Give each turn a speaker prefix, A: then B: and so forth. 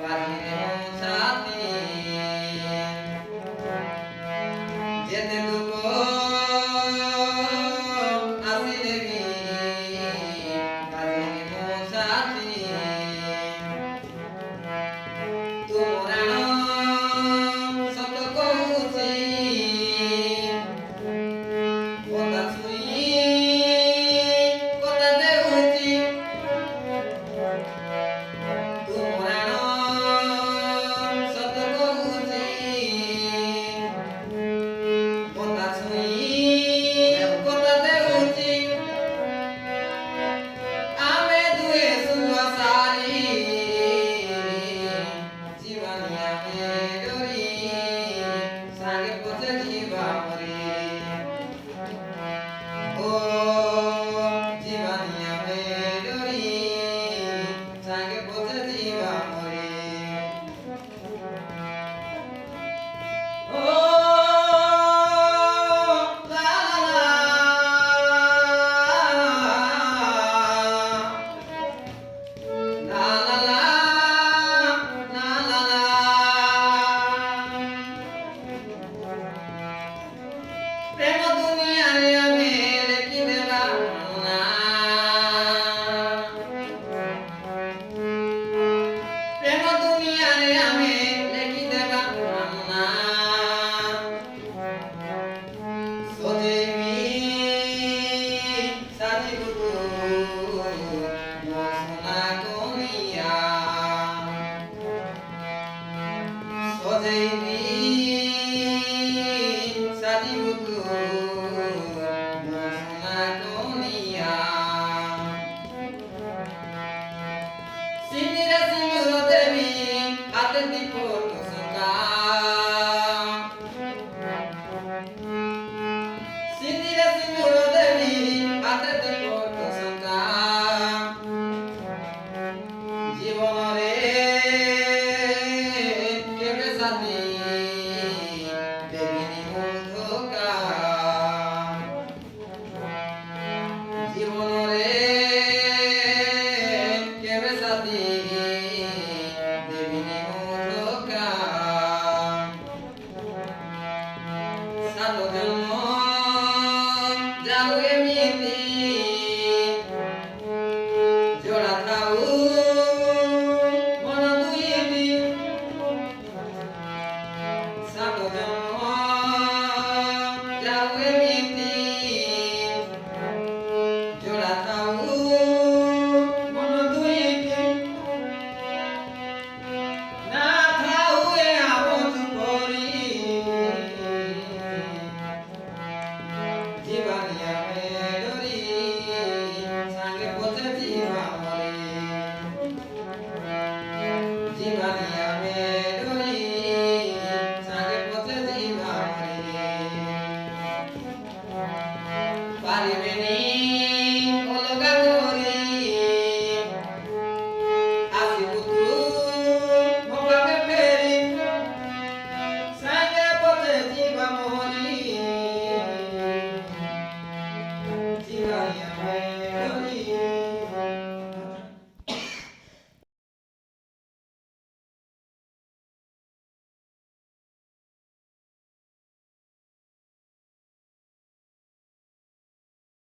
A: বাজিরে মশাতি যেতে দুঃখ আসিলে কি বাজিরে মশাতি তোমরা সত কହୁছি কথা শুনি কথা দেউছি তোমরা সত কହୁছি কথা শুনি কথা দেউছি ଆମେ ଦୁହେଁ ସୁଆସାରୀ ଜୀବନି ଆମେ ଡୋରି ସାଙ୍ଗେ ପଛେ ଯିବା ମରି ଓ ଜୀବନି ଆମେ ଡୋରି ସାଙ୍ଗେ ପଛେ ଯିବା ମରି ଓ ଲା ଲା La la la, la la la. প্রেম দুনিয়ারে আমি লেখি দেবা না প্রেম দুনিয়ারে আমি লেখি দেবা না সজেবি সাজিবু মসনা কনিয়া সজেবি সাজিবু মসনা কনিয়া সিনিরা সিংহ দেবী হাতে দীপ